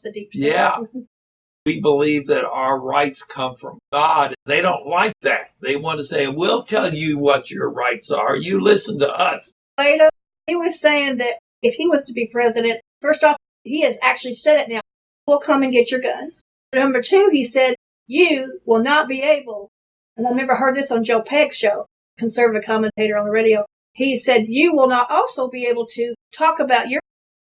the deep state. Yeah. We believe that our rights come from God. They don't like that. They want to say, we'll tell you what your rights are. You listen to us. Later, he was saying that if he was to be president, first off, he has actually said it now, we'll come and get your guns. Number two, he said, you will not be able, and I remember heard this on Joe Pegg's show, conservative commentator on the radio. He said, you will not also be able to talk about your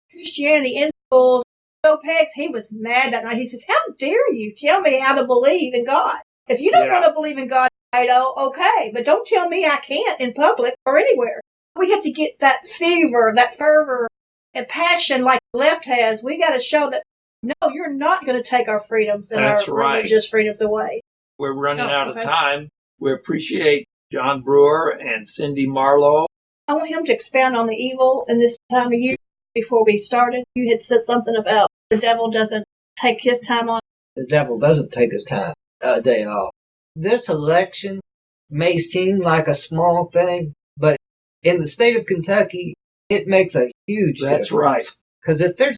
Christianity in schools. Joe Pegg, he was mad that night. He says, how dare you tell me how to believe in God? If you don't want to believe in God, okay, but don't tell me I can't in public or anywhere. We have to get that fever, that fervor, and passion like the left has. We got to show that, no, you're not going to take our freedoms and our religious freedoms away. We're running out of time. We appreciate John Brewer and Cindy Marlowe. I want him to expound on the evil in this time of year. Before we started, you had said something about the devil doesn't take his time on. The devil doesn't take his time a day off. This election may seem like a small thing, but in the state of Kentucky, it makes a huge difference. That's right. Because if there's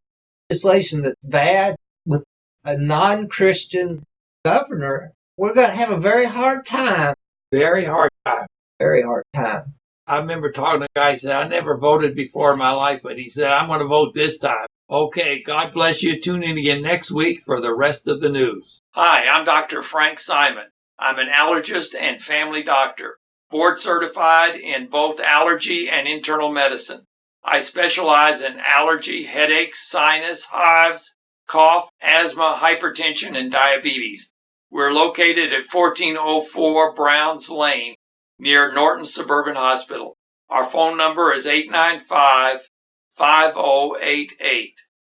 legislation that's bad with a non-Christian governor, we're going to have a very hard time. Very hard time. Very hard time. I remember talking to a guy who said, I never voted before in my life, but he said, I'm going to vote this time. Okay, God bless you. Tune in again next week for the rest of the news. Hi, I'm Dr. Frank Simon. I'm an allergist and family doctor, board certified in both allergy and internal medicine. I specialize in allergy, headaches, sinus, hives, cough, asthma, hypertension, and diabetes. We're located at 1404 Browns Lane, near Norton Suburban Hospital. Our phone number is 895-5088.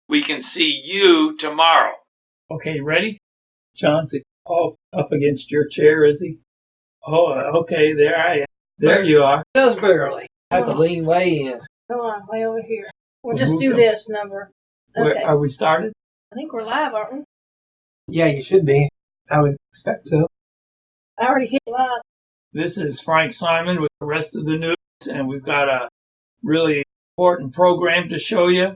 We can see you tomorrow. Okay, ready? John's all up against your chair, is he? Oh, okay, there I am. There you are. Just barely. I have to lean way in. Come on, way over here. We'll just do this number. Okay. Are we started? I think we're live, aren't we? Yeah, you should be. I would expect so. I already hit live. This is Frank Simon with the rest of the news, and we've got a really important program to show you.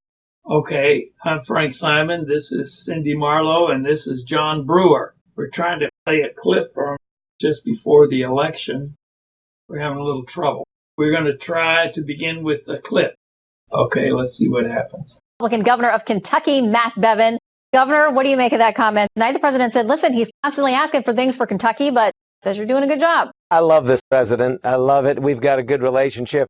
Okay, I'm Frank Simon, this is Cindy Marlowe, and this is John Brewer. We're trying to play a clip from just before the election. We're having a little trouble. We're going to try to begin with the clip. Okay, let's see what happens. Republican Governor of Kentucky, Matt Bevin. Governor, what do you make of that comment? Tonight the president said, listen, he's constantly asking for things for Kentucky, but says you're doing a good job. I love this president. I love it. We've got a good relationship.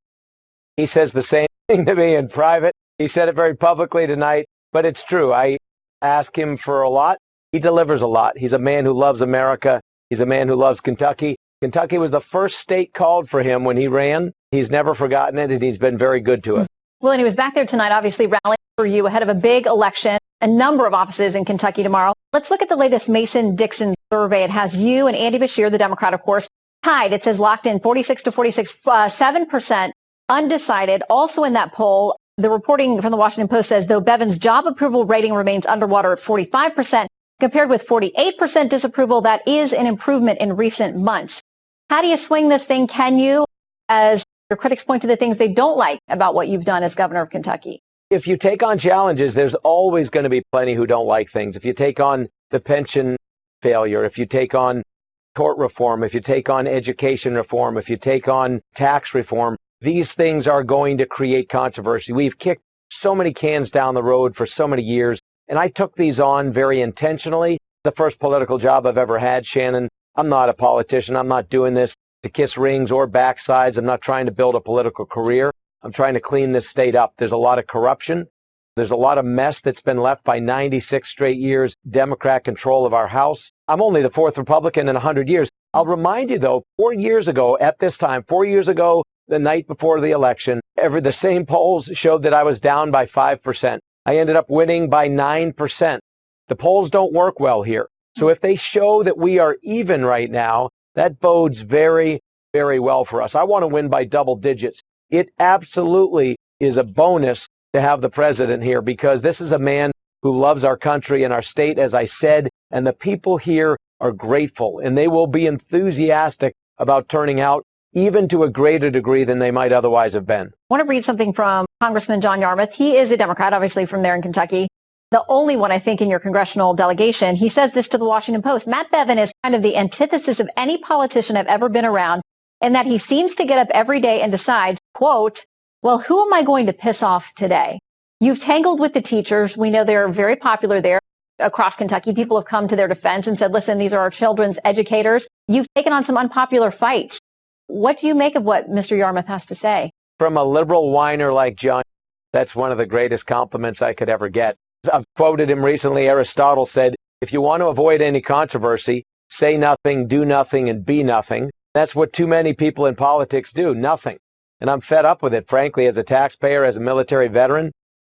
He says the same thing to me in private. He said it very publicly tonight, but it's true. I ask him for a lot. He delivers a lot. He's a man who loves America. He's a man who loves Kentucky. Kentucky was the first state called for him when he ran. He's never forgotten it, and he's been very good to us. Well, and he was back there tonight, obviously rallying for you ahead of a big election, a number of offices in Kentucky tomorrow. Let's look at the latest Mason-Dixon survey. It has you and Andy Beshear, the Democrat, of course, tied. It says locked in 46 to 46, 7% undecided. Also in that poll, the reporting from the Washington Post says, though Bevin's job approval rating remains underwater at 45%, compared with 48% disapproval, that is an improvement in recent months. How do you swing this thing? Can you, as your critics point to the things they don't like about what you've done as governor of Kentucky? If you take on challenges, there's always going to be plenty who don't like things. If you take on the pension failure, if you take on tort reform, if you take on education reform, if you take on tax reform, these things are going to create controversy. We've kicked so many cans down the road for so many years, and I took these on very intentionally. The first political job I've ever had, Shannon. I'm not a politician. I'm not doing this to kiss rings or backsides. I'm not trying to build a political career. I'm trying to clean this state up. There's a lot of corruption. There's a lot of mess that's been left by 96 straight years Democrat control of our House. I'm only the fourth Republican in 100 years. I'll remind you, though, 4 years ago at this time, 4 years ago, the night before the election, the same polls showed that I was down by 5%. I ended up winning by 9%. The polls don't work well here. So if they show that we are even right now, that bodes very, very well for us. I want to win by double digits. It absolutely is a bonus to have the president here, because this is a man who loves our country and our state, as I said, and the people here are grateful, and they will be enthusiastic about turning out even to a greater degree than they might otherwise have been. I want to read something from Congressman John Yarmouth. He is a Democrat, obviously from there in Kentucky. the only one, I think, in your congressional delegation. He says this to the Washington Post. Matt Bevin is kind of the antithesis of any politician I've ever been around, in that he seems to get up every day and decides, quote, well, who am I going to piss off today? You've tangled with the teachers. We know they're very popular there across Kentucky. People have come to their defense and said, listen, these are our children's educators. You've taken on some unpopular fights. What do you make of what Mr. Yarmouth has to say? From a liberal whiner like John, that's one of the greatest compliments I could ever get. I've quoted him recently. Aristotle said, if you want to avoid any controversy, say nothing, do nothing, and be nothing. That's what too many people in politics do, nothing. And I'm fed up with it, frankly, as a taxpayer, as a military veteran,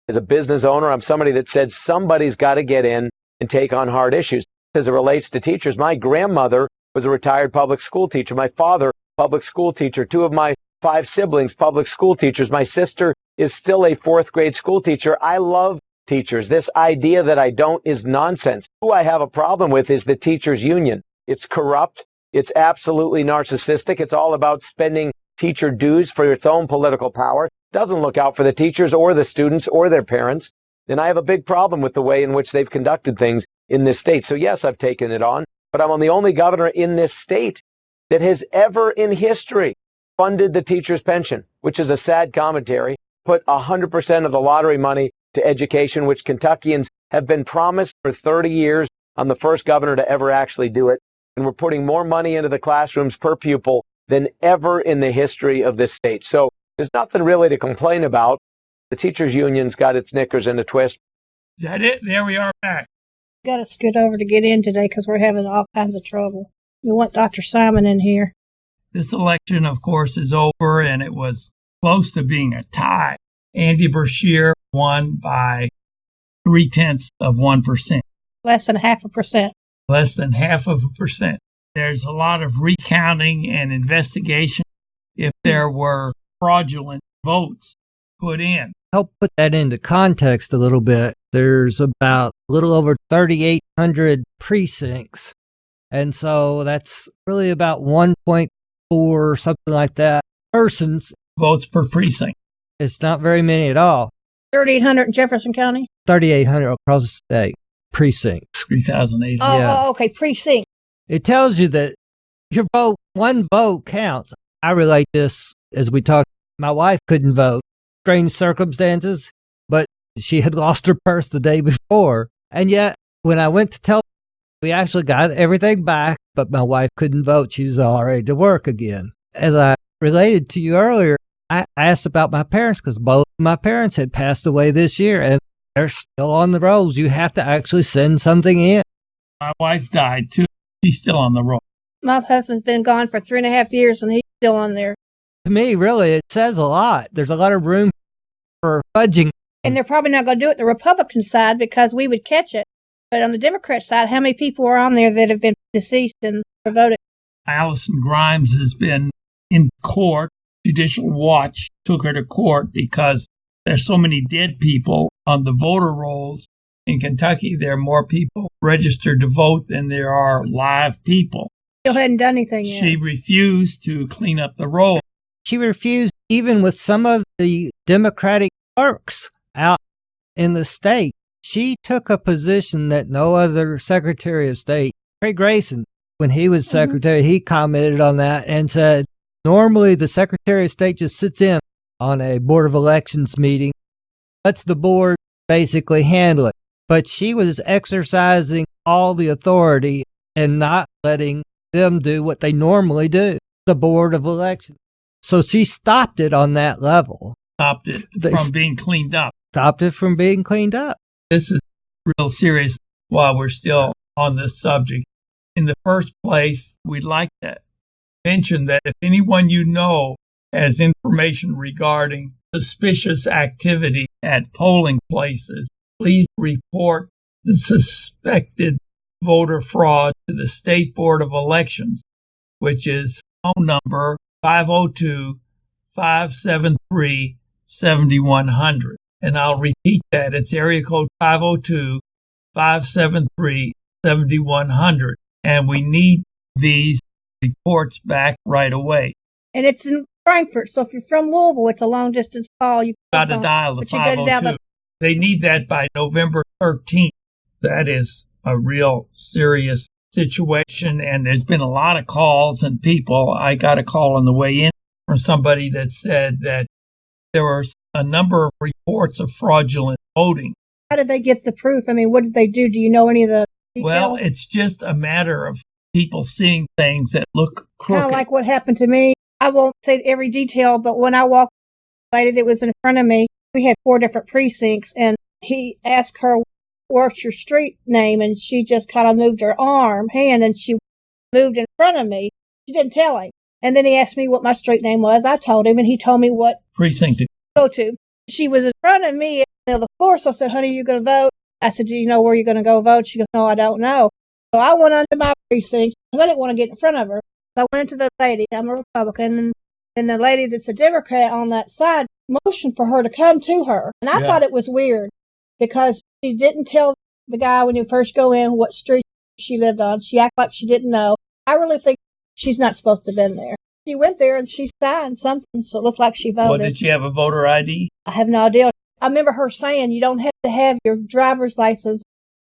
as a business owner. I'm somebody that said somebody's got to get in and take on hard issues. As it relates to teachers, my grandmother was a retired public school teacher. My father, public school teacher. 2 of my 5 siblings, public school teachers. My sister is still a 4th grade school teacher. I love teachers. This idea that I don't is nonsense. Who I have a problem with is the teachers union. It's corrupt. It's absolutely narcissistic. It's all about spending teacher dues for its own political power. Doesn't look out for the teachers or the students or their parents. And I have a big problem with the way in which they've conducted things in this state. So yes, I've taken it on, but I'm the only governor in this state that has ever in history funded the teacher's pension, which is a sad commentary, put 100% of the lottery money to education, which Kentuckians have been promised for 30 years. I'm the first governor to ever actually do it. And we're putting more money into the classrooms per pupil than ever in the history of this state. So there's nothing really to complain about. The teachers union's got its knickers in a twist. Is that it? There we are back. Got to scoot over to get in today because we're having all kinds of trouble. We want Dr. Simon in here. This election, of course, is over, and it was close to being a tie. Andy Beshear won by 0.3%. Less than 0.5%. Less than 0.5%. There's a lot of recounting and investigation if there were fraudulent votes put in. Help put that into context a little bit. There's about a little over 3,800 precincts. And so that's really about 1.4, something like that, persons. Votes per precinct. It's not very many at all. 3,800 in Jefferson County? 3,800 across the state. Precincts. 3,800. Oh, Yeah. Okay, precinct. It tells you that your vote, one vote counts. I relate this as we talked. My wife couldn't vote. Strange circumstances, but she had lost her purse the day before. And yet, when I went to tell her, we actually got everything back, but my wife couldn't vote. She was all ready to work again. As I related to you earlier, I asked about my parents because both my parents had passed away this year, and they're still on the rolls. You have to actually send something in. My wife died, too. She's still on the roll. My husband's been gone for 3.5 years, and he's still on there. To me, really, it says a lot. There's a lot of room for fudging. And they're probably not going to do it the Republican side because we would catch it. But on the Democrat side, how many people are on there that have been deceased and voted? Allison Grimes has been in court. Judicial Watch took her to court because there's so many dead people on the voter rolls. In Kentucky, there are more people registered to vote than there are live people. Still hadn't done anything yet. She refused to clean up the roll. She refused even with some of the Democratic clerks out in the state. She took a position that no other Secretary of State, Craig Grayson, when he was Secretary, he commented on that and said, normally the Secretary of State just sits in on a Board of Elections meeting, lets the board basically handle it. But she was exercising all the authority and not letting them do what they normally do, the Board of Elections. So she stopped it on that level. Stopped it from being cleaned up. Stopped it from being cleaned up. This is real serious while we're still on this subject. In the first place, we'd like to mention that if anyone you know has information regarding suspicious activity at polling places, please report the suspected voter fraud to the State Board of Elections, which is phone number 502-573-7100. And I'll repeat that. It's area code 502-573-7100. And we need these reports back right away. And it's in Frankfurt, so if you're from Louisville, it's a long distance call. You got to dial the 502. They need that by November 13th. That is a real serious situation, and there's been a lot of calls and people. I got a call on the way in from somebody that said that there were a number of reports of fraudulent voting. How did they get the proof? I mean, what did they do? Do you know any of the details? Well, it's just a matter of people seeing things that look crooked. Kind of like what happened to me. I won't say every detail, but when I walked the lady that was in front of me, we had 4 different precincts, and he asked her, "What's your street name?" And she just kind of moved her hand, and she moved in front of me. She didn't tell him. And then he asked me what my street name was. I told him, and he told me what precinct to go to. She was in front of me on the floor, so I said, "Honey, you going to vote?" I said, "Do you know where you're going to go vote?" She goes, "No, I don't know." So I went under my precinct because I didn't want to get in front of her. So I went into the lady. I'm a Republican, and the lady that's a Democrat on that side motioned for her to come to her. And I thought it was weird because she didn't tell the guy when you first go in what street she lived on. She acted like she didn't know. I really think she's not supposed to have been there. She went there and she signed something, so it looked like she voted. Well, did she have a voter ID? I have no idea. I remember her saying you don't have to have your driver's license.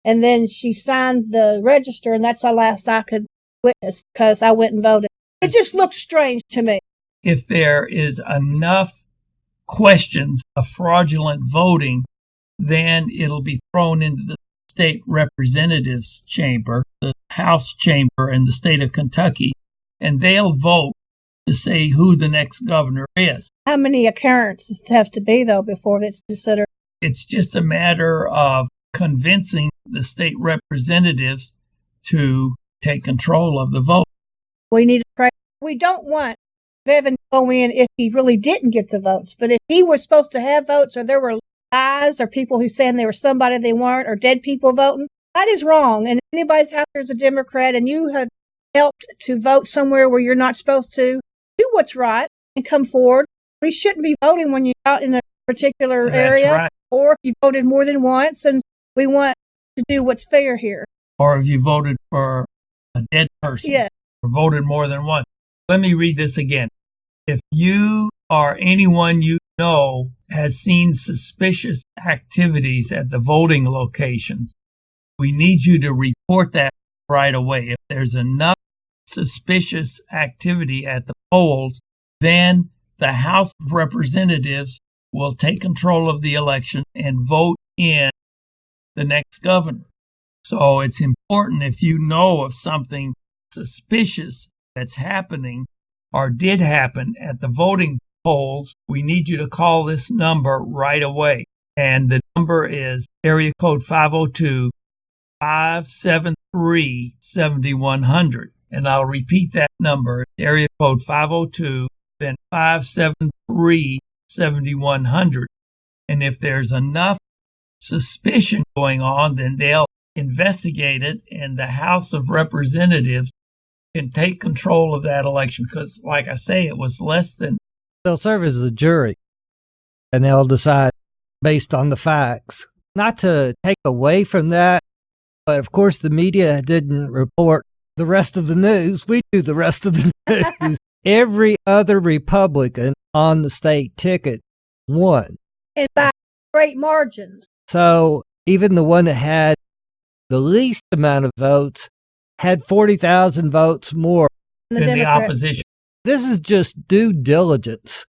And then she signed the register, and that's the last I could witness because I went and voted. It just looked strange to me. If there is enough questions of fraudulent voting, then it'll be thrown into the state representatives chamber, the House chamber in the state of Kentucky, and they'll vote to say who the next governor is. How many occurrences have to be, though, before it's considered? It's just a matter of convincing the state representatives to take control of the vote. We need to pray. We don't want Bevin to go in if he really didn't get the votes. But if he was supposed to have votes, or there were lies, or people who saying they were somebody they weren't, or dead people voting, that is wrong. And if anybody's out there as a Democrat and you have helped to vote somewhere where you're not supposed to, do what's right and come forward. We shouldn't be voting when you're out in a particular area. Right. Or if you voted more than once, and we want to do what's fair here. Or if you voted for a dead person. Yeah. Or voted more than once. Let me read this again. If you or anyone you know has seen suspicious activities at the voting locations, we need you to report that right away. If there's enough suspicious activity at the polls, then the House of Representatives will take control of the election and vote in the next governor. So it's important, if you know of something suspicious that's happening or did happen at the voting polls, we need you to call this number right away. And the number is area code 502-573-7100. And I'll repeat that number, area code 502, then 573-7100. And if there's enough suspicion going on, then they'll investigate it, and the House of Representatives can take control of that election. Because, like I say, it was less than... They'll serve as a jury, and they'll decide based on the facts. Not to take away from that, but of course the media didn't report the rest of the news. We do the rest of the news. Every other Republican on the state ticket won. And by great margins. So even the one that had the least amount of votes had 40,000 votes more than the opposition. This is just due diligence.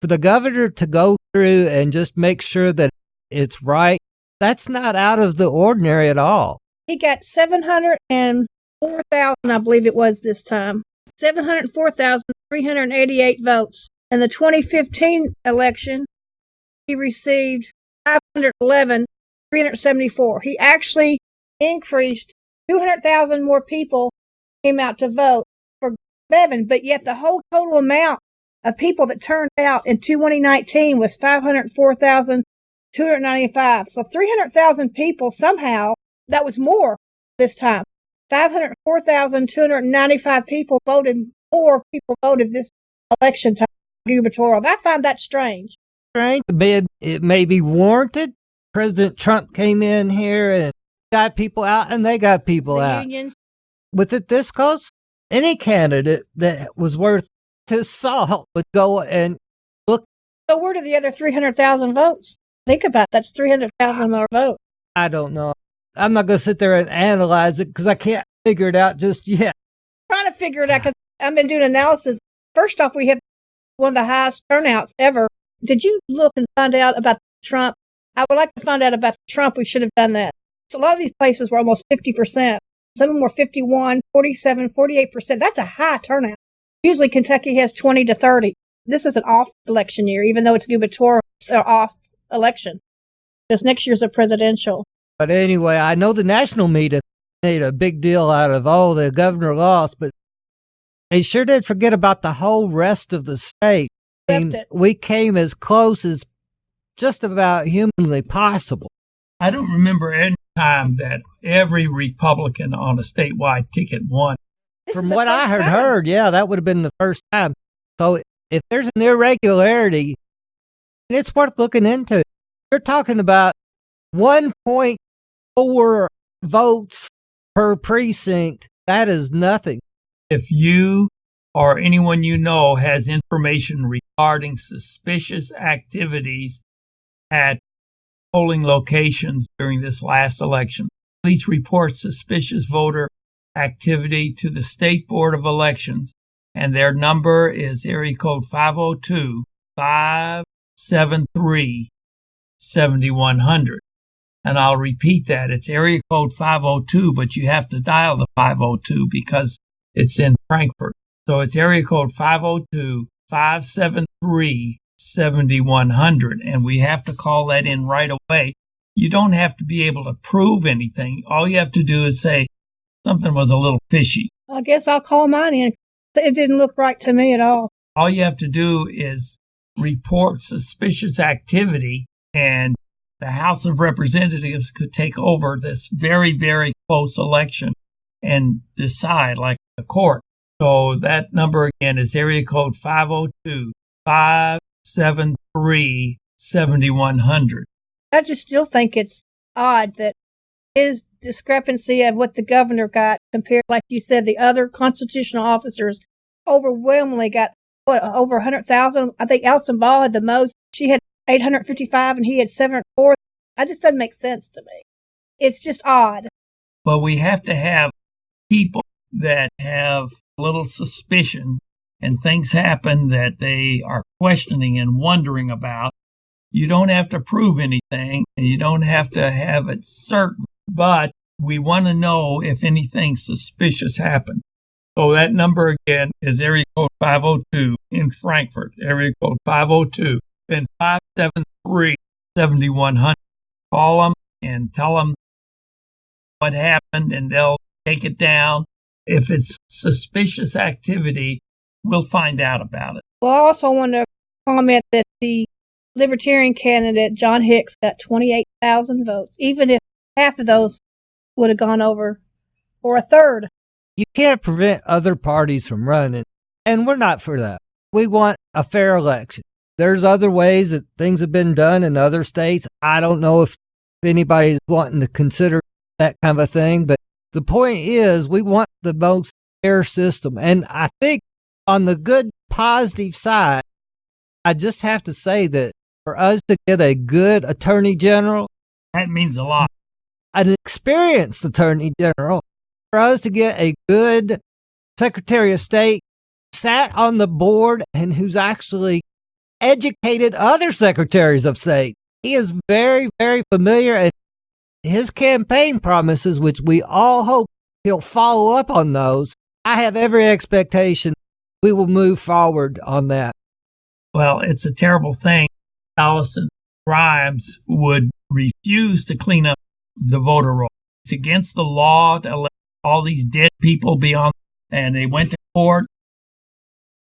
For the governor to go through and just make sure that it's right, that's not out of the ordinary at all. He got 704,000, I believe it was this time. 704,388 votes. In the 2015 election, he received 511,374. He actually increased 200,000 more people came out to vote for Bevin, but yet the whole total amount of people that turned out in 2019 was 504,295. So 300,000 people somehow, that was more this time. 504,295 people voted, more people voted this election time gubernatorial. I find that strange. Strange. It may be warranted. President Trump came in here and got people out, and they got people out. Unions. With it this close, any candidate that was worth his salt would go and look. So where did the other 300,000 votes? Think about it. That's 300,000 more votes. I don't know. I'm not going to sit there and analyze it because I can't figure it out just yet. I'm trying to figure it out because I've been doing analysis. First off, we have one of the highest turnouts ever. Did you look and find out about Trump? I would like to find out about Trump. We should have done that. So a lot of these places were almost 50%. Some of them were 51, 47, 48%. That's a high turnout. Usually Kentucky has 20 to 30. This is an off election year, even though it's gubernatorial, it's an off election. Because next year's a presidential. But anyway, I know the national media made a big deal out of, the governor lost, but they sure did forget about the whole rest of the state. I mean, we came as close as just about humanly possible. I don't remember any time that every Republican on a statewide ticket won. From what I heard, yeah, that would have been the first time. So if there's an irregularity, it's worth looking into. You're talking about 1.4 votes per precinct. That is nothing. If you or anyone you know has information regarding suspicious activities at polling locations during this last election, please report suspicious voter activity to the State Board of Elections, and their number is area code 502-573-7100. And I'll repeat that. It's area code 502, but you have to dial the 502 because it's in Frankfort. So it's area code 502-573-7100, and we have to call that in right away. You don't have to be able to prove anything. All you have to do is say something was a little fishy. I guess I'll call mine in. It didn't look right to me at all. All you have to do is report suspicious activity, and the House of Representatives could take over this very, very close election and decide like the court. So that number again is area code 502-573-7100. I just still think it's odd that his discrepancy of what the governor got compared, like you said, the other constitutional officers overwhelmingly got, over 100,000? I think Alison Ball had the most. She had 855 and he had 704. That just doesn't make sense to me. It's just odd. But we have to have people that have a little suspicion and things happen that they are questioning and wondering about. You don't have to prove anything and you don't have to have it certain, but we want to know if anything suspicious happened. So that number again is area code 502 in Frankfort, area code 502, then 573-7100. Call them and tell them what happened and they'll take it down. If it's suspicious activity, we'll find out about it. Well, I also want to comment that the Libertarian candidate, John Hicks, got 28,000 votes, even if half of those would have gone over, or a third. You can't prevent other parties from running, and we're not for that. We want a fair election. There's other ways that things have been done in other states. I don't know if anybody's wanting to consider that kind of a thing, but the point is we want the most fair system. And I think on the good, positive side, I just have to say that for us to get a good attorney general, that means a lot. An experienced attorney general, for us to get a good Secretary of State, sat on the board and who's actually educated other secretaries of state. He is very, very familiar, and his campaign promises, which we all hope he'll follow up on those. I have every expectation we will move forward on that. Well, it's a terrible thing. Allison Grimes would refuse to clean up the voter roll. It's against the law to let all these dead people be on, and they went to court.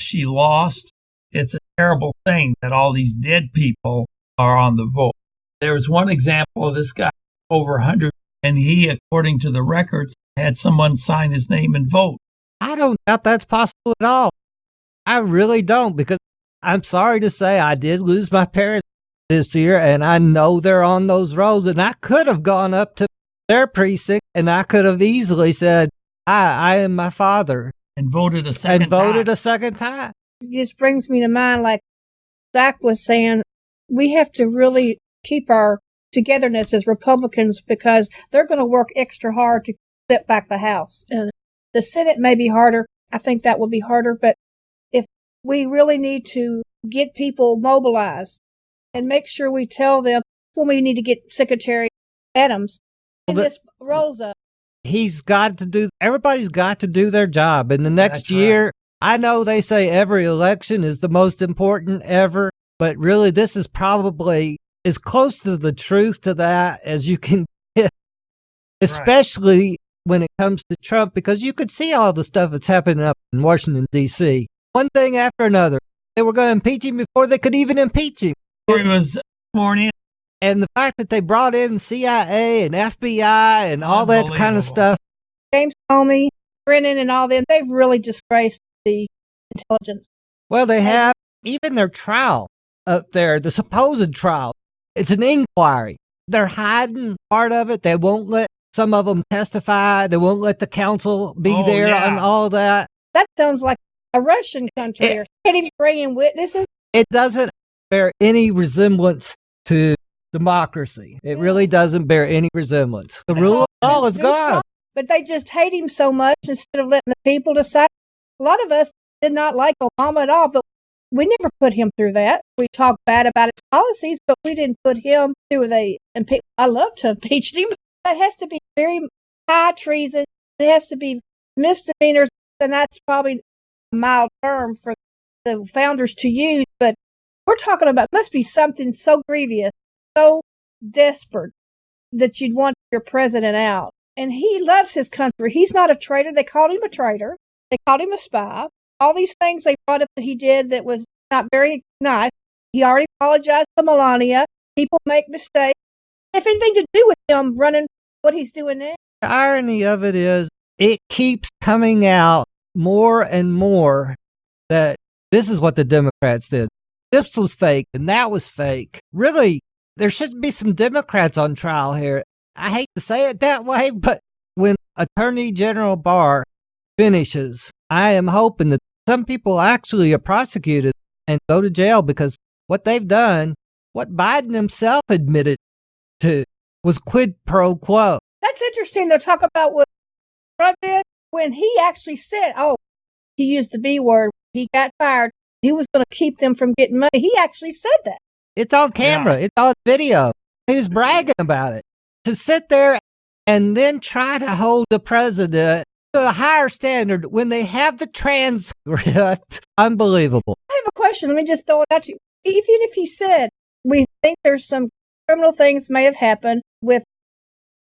She lost. It's a terrible thing that all these dead people are on the vote. There was one example of this guy, over 100, and he, according to the records, had someone sign his name and vote. I don't doubt that's possible at all. I really don't, because I'm sorry to say I did lose my parents this year, and I know they're on those rolls, and I could have gone up to their precinct, and I could have easily said, I am my father. And voted a second time. It just brings me to mind, like Zach was saying, we have to really keep our togetherness as Republicans, because they're going to work extra hard to flip back the House. And the Senate may be harder. I think that will be harder. But if we really need to get people mobilized and make sure we tell them when we need to get Secretary Adams and this Rosa. Everybody's got to do their job. In the next year, right. I know they say every election is the most important ever, but really this is probably as close to the truth to that as you can get, especially when it comes to Trump, because you could see all the stuff that's happening up in Washington, D.C. One thing after another. They were going to impeach him before they could even impeach him. He was sworn in. And the fact that they brought in CIA and FBI and all that kind of stuff. James Comey, Brennan, and all them, they've really disgraced the intelligence. Well, they have even their trial up there, the supposed trial. It's an inquiry. They're hiding part of it. They won't let some of them testify. They won't let the council be there on all that. That sounds like a Russian country. Can't even bring in witnesses. It doesn't bear any resemblance to democracy. It really doesn't bear any resemblance. The rule of law is gone. But they just hate him so much instead of letting the people decide. A lot of us did not like Obama at all, but we never put him through that. We talked bad about his policies, but we didn't put him through I love to impeach him. That has to be very high treason. It has to be misdemeanors, and that's probably a mild term for the founders to use. But we're talking about, must be something so grievous, so desperate that you'd want your president out. And he loves his country. He's not a traitor. They called him a traitor. They called him a spy. All these things they brought up that he did that was not very nice. He already apologized to Melania. People make mistakes. If anything to do with him running what he's doing now. The irony of it is, it keeps coming out more and more that this is what the Democrats did. This was fake and that was fake. Really, there should be some Democrats on trial here. I hate to say it that way, but when Attorney General Barr finishes, I am hoping that some people actually are prosecuted and go to jail, because what they've done, what Biden himself admitted to, was quid pro quo. That's interesting. They'll talk about what Trump did when he actually said, he used the B word. He got fired. He was going to keep them from getting money. He actually said that. It's on camera. Yeah. It's on video. He was bragging about it. To sit there and then try to hold the president to a higher standard when they have the transcript, unbelievable. I have a question. Let me just throw it at you. Even if he said, we think there's some criminal things may have happened with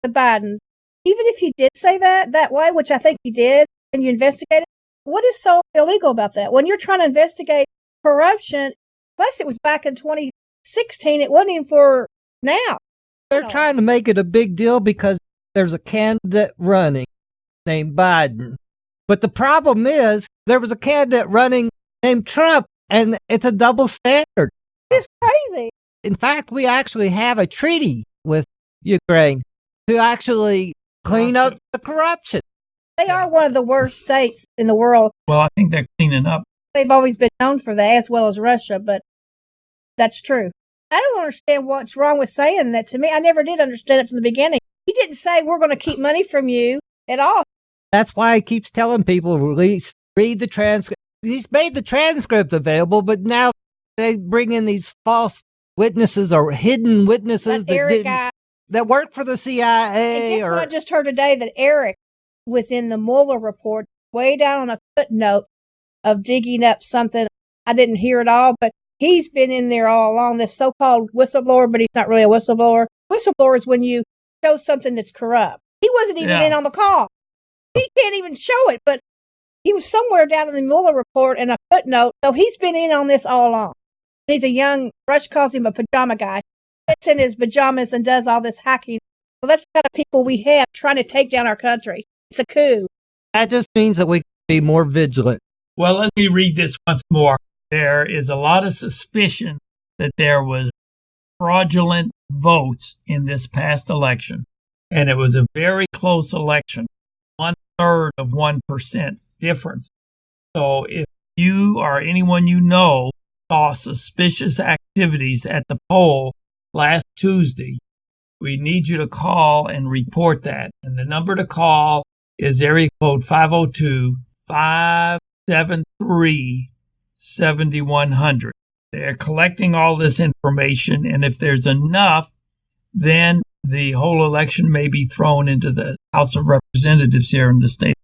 the Bidens, even if he did say that way, which I think he did, and you investigated, what is so illegal about that? When you're trying to investigate corruption, plus it was back in 2016, it wasn't even for now. They're trying to make it a big deal because there's a candidate running named Biden. But the problem is there was a candidate running named Trump, and it's a double standard. It's crazy. In fact, we actually have a treaty with Ukraine to actually clean up the corruption. They are one of the worst states in the world. Well, I think they're cleaning up. They've always been known for that, as well as Russia, but that's true. I don't understand what's wrong with saying that to me. I never did understand it from the beginning. He didn't say we're going to keep money from you at all. That's why he keeps telling people, read the transcript. He's made the transcript available, but now they bring in these false witnesses or hidden witnesses that work for the CIA. And guess what I just heard today? That Eric was in the Mueller report, way down on a footnote of digging up something. I didn't hear it all, but he's been in there all along, this so-called whistleblower, but he's not really a whistleblower. Whistleblower is when you show something that's corrupt. He wasn't even in on the call. He can't even show it, but he was somewhere down in the Mueller report in a footnote, so he's been in on this all along. He's a young, Rush calls him a pajama guy. Gets in his pajamas and does all this hacking. Well, that's the kind of people we have trying to take down our country. It's a coup. That just means that we can be more vigilant. Well, let me read this once more. There is a lot of suspicion that there was fraudulent votes in this past election, and it was a very close election, 1/3 of 1% difference. So if you or anyone you know saw suspicious activities at the poll, last Tuesday. We need you to call and report that. And the number to call is area code 502-573-7100. They're collecting all this information, and if there's enough, then the whole election may be thrown into the House of Representatives here in the state.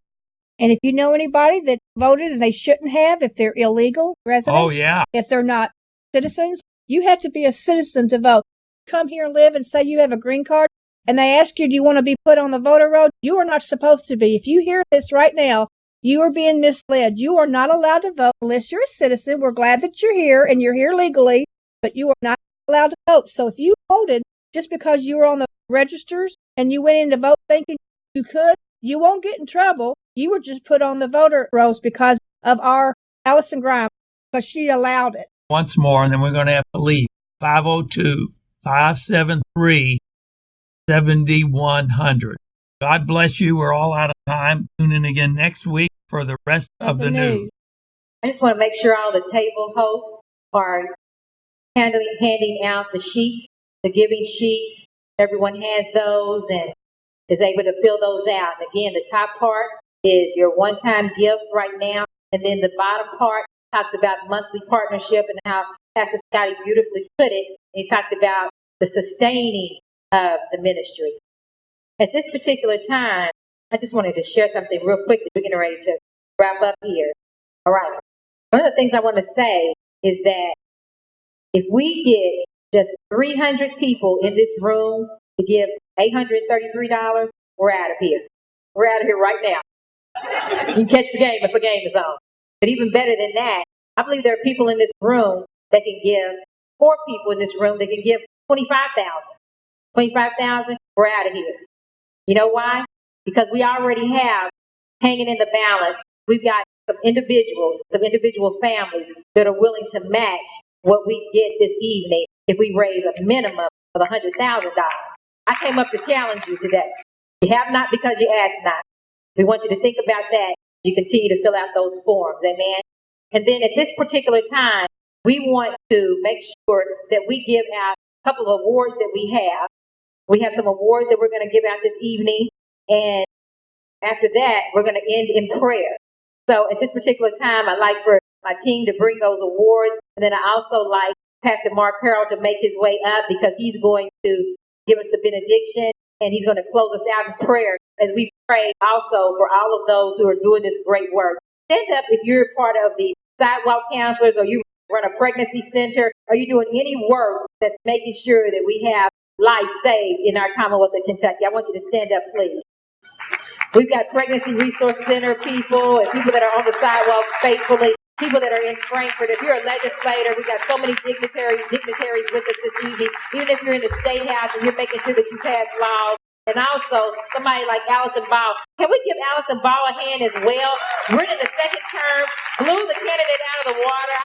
And if you know anybody that voted and they shouldn't have, if they're illegal residents, if they're not citizens, you have to be a citizen to vote. Come here and live and say you have a green card, and they ask you, do you want to be put on the voter roll? You are not supposed to be. If you hear this right now, you are being misled. You are not allowed to vote unless you're a citizen. We're glad that you're here and you're here legally, but you are not allowed to vote. So if you voted just because you were on the registers and you went in to vote thinking you could, you won't get in trouble. You were just put on the voter rolls because of our Allison Grimes, because she allowed it. Once more, and then we're going to have to leave. 502-573-7100. God bless you. We're all out of time. Tune in again next week for the rest of the news. I just want to make sure all the table hosts are handing out the sheets, the giving sheets. Everyone has those and is able to fill those out. Again, the top part is your one-time gift right now, and then the bottom part talks about monthly partnership and how Pastor Scotty beautifully put it. He talked about the sustaining of the ministry. At this particular time, I just wanted to share something real quickly. We're getting ready to wrap up here. All right. One of the things I want to say is that if we get just 300 people in this room to give $833, we're out of here. We're out of here right now. You can catch the game if a game is on. But even better than that, I believe there are people in this room that can give, 4 people in this room that can give $25,000. $25,000, we're out of here. You know why? Because we already have hanging in the balance. We've got some individual families that are willing to match what we get this evening if we raise a minimum of $100,000. I came up to challenge you today. You have not because you ask not. We want you to think about that. You continue to fill out those forms. Amen. And then at this particular time, we want to make sure that we give out a couple of awards that we have. We have some awards that we're going to give out this evening. And after that, we're going to end in prayer. So at this particular time, I'd like for my team to bring those awards. And then I also like Pastor Mark Harrell to make his way up because he's going to give us the benediction and he's going to close us out in prayer as we pray also for all of those who are doing this great work. Stand up if you're part of the sidewalk counselors or you run a pregnancy center or you're doing any work that's making sure that we have life saved in our Commonwealth of Kentucky. I want you to stand up, please. We've got Pregnancy Resource Center people and people that are on the sidewalk faithfully, people that are in Frankfurt. If you're a legislator, we've got so many dignitaries with us this evening. Even if you're in the State House and you're making sure that you pass laws. And also, somebody like Allison Ball. Can we give Allison Ball a hand as well? We're in the second term, blew the candidate out of the water.